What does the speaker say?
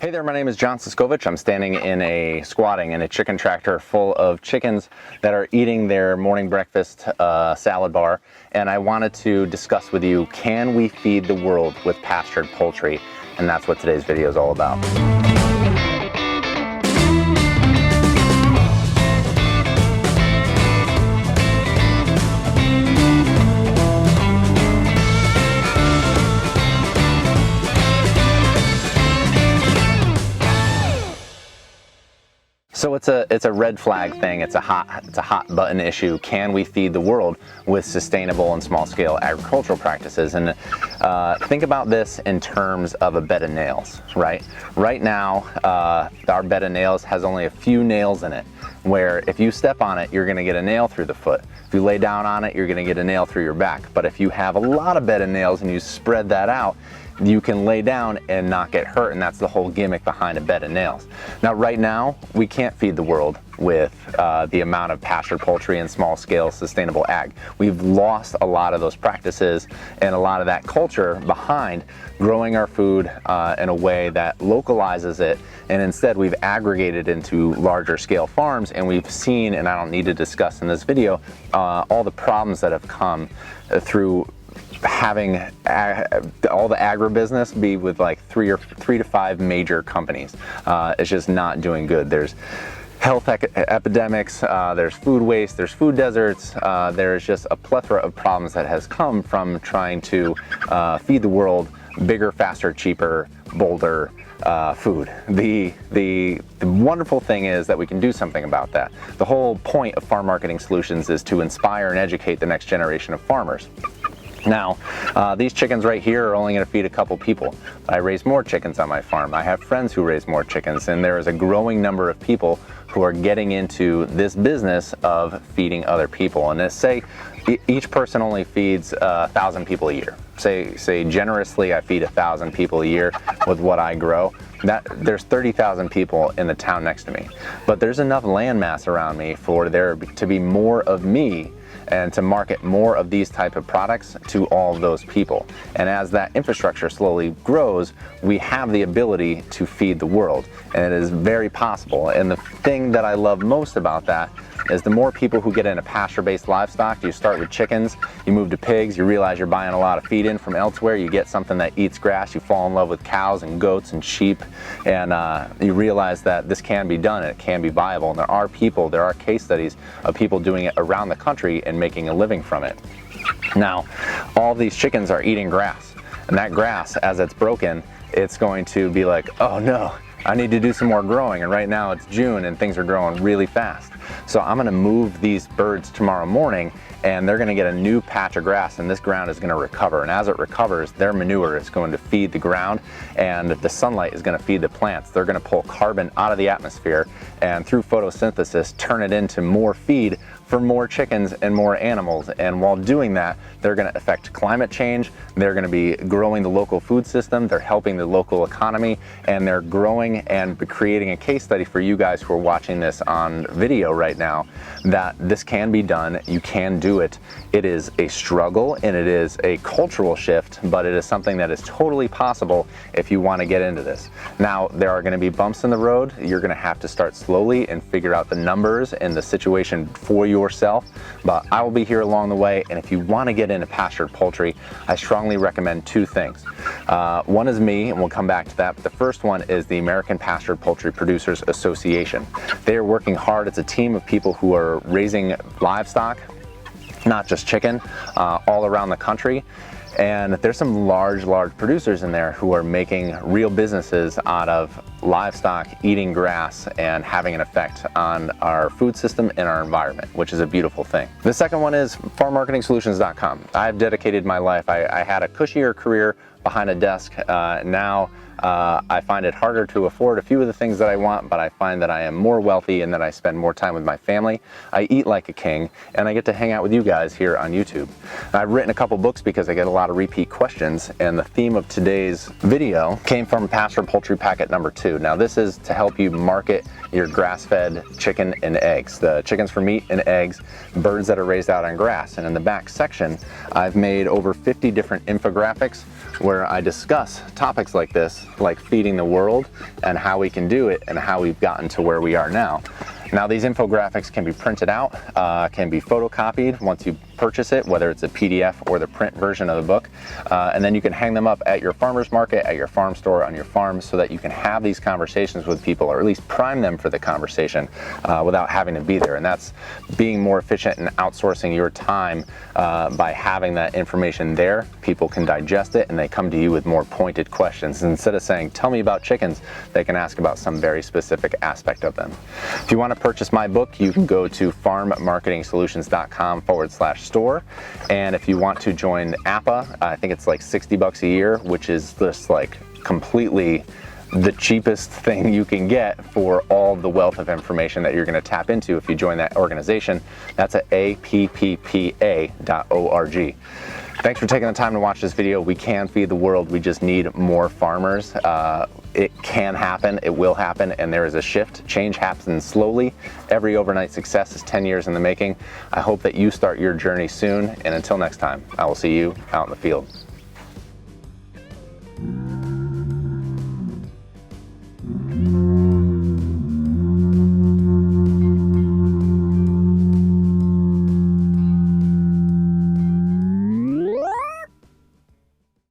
Hey there, my name is John Siskovich. I'm squatting in a chicken tractor full of chickens that are eating their morning breakfast salad bar, and I wanted to discuss with you, can we feed the world with pastured poultry? And that's what today's video is all about. So it's a red flag thing. It's a hot button issue. Can we feed the world with sustainable and small scale agricultural practices? And think about this in terms of a bed of nails, right? Right now, our bed of nails has only a few nails in it, where if you step on it, you're gonna get a nail through the foot. If you lay down on it, you're gonna get a nail through your back. But if you have a lot of bed of nails and you spread that out, you can lay down and not get hurt, and that's the whole gimmick behind a bed of nails. Now, right now, we can't feed the world with the amount of pastured poultry and small-scale sustainable ag. We've lost a lot of those practices and a lot of that culture behind growing our food in a way that localizes it, and instead we've aggregated into larger scale farms, and we've seen, and I don't need to discuss in this video, all the problems that have come through having all the agribusiness be with like three to five major companies. It's just not doing good. There's health epidemics, there's food waste, there's food deserts, there's just a plethora of problems that has come from trying to feed the world bigger, faster, cheaper, bolder food. The wonderful thing is that we can do something about that. The whole point of Farm Marketing Solutions is to inspire and educate the next generation of farmers. Now, these chickens right here are only going to feed a couple people. I raise more chickens on my farm. I have friends who raise more chickens, and there is a growing number of people who are getting into this business of feeding other people. And let's say each person only feeds 1,000 people a year. Say generously I feed 1,000 people a year with what I grow. There's 30,000 people in the town next to me. But there's enough land mass around me for there to be more of me and to market more of these type of products to all of those people. And as that infrastructure slowly grows, we have the ability to feed the world, and it is very possible. And the thing that I love most about that is the more people who get into pasture-based livestock. You start with chickens, you move to pigs, you realize you're buying a lot of feed in from elsewhere, you get something that eats grass, you fall in love with cows and goats and sheep, and you realize that this can be done and it can be viable. And there are case studies of people doing it around the country and making a living from it. Now, all these chickens are eating grass, and that grass, as it's broken, it's going to be like, oh no, I need to do some more growing. And right now it's June and things are growing really fast. So I'm gonna move these birds tomorrow morning, and they're gonna get a new patch of grass, and this ground is gonna recover. And as it recovers, their manure is going to feed the ground, and the sunlight is gonna feed the plants. They're gonna pull carbon out of the atmosphere, and through photosynthesis, turn it into more feed for more chickens and more animals. And while doing that, they're gonna affect climate change, they're gonna be growing the local food system, they're helping the local economy, and they're growing and creating a case study for you guys who are watching this on video right now, that this can be done, you can do it. It is a struggle and it is a cultural shift, but it is something that is totally possible if you wanna get into this. Now, there are gonna be bumps in the road. You're gonna have to start slowly and figure out the numbers and the situation for yourself, but I will be here along the way. And if you want to get into pastured poultry, I strongly recommend two things. One is me, and we'll come back to that, but the first one is the American Pastured Poultry Producers Association. They are working hard. It's a team of people who are raising livestock, not just chicken, all around the country. And there's some large producers in there who are making real businesses out of livestock eating grass and having an effect on our food system and our environment, which is a beautiful thing. The second one is farmmarketingsolutions.com. I've dedicated my life. I had a cushier career behind a desk. Now I find it harder to afford a few of the things that I want, but I find that I am more wealthy and that I spend more time with my family. I eat like a king, and I get to hang out with you guys here on YouTube. I've written a couple books because I get a lot of repeat questions, and the theme of today's video came from Pastured Poultry Packet number 2. Now, this is to help you market your grass-fed chicken and eggs. The chickens for meat and eggs, birds that are raised out on grass. And in the back section, I've made over 50 different infographics where I discuss topics like this, like feeding the world and how we can do it and how we've gotten to where we are now. Now these infographics can be printed out, can be photocopied once you purchase it, whether it's a PDF or the print version of the book, and then you can hang them up at your farmer's market, at your farm store, on your farm, so that you can have these conversations with people, or at least prime them for the conversation without having to be there. And that's being more efficient and outsourcing your time by having that information there. People can digest it and they come to you with more pointed questions. Instead of saying, tell me about chickens, they can ask about some very specific aspect of them. If you want to purchase my book, you can go to farmmarketingsolutions.com/store. And if you want to join APA, I think it's like $60 a year, which is just like completely the cheapest thing you can get for all the wealth of information that you're going to tap into if you join that organization. That's at apppa.org. Thanks for taking the time to watch this video. We can feed the world. We just need more farmers. It can happen, it will happen, and there is a shift. Change happens slowly. Every overnight success is 10 years in the making. I hope that you start your journey soon, and until next time, I will see you out in the field.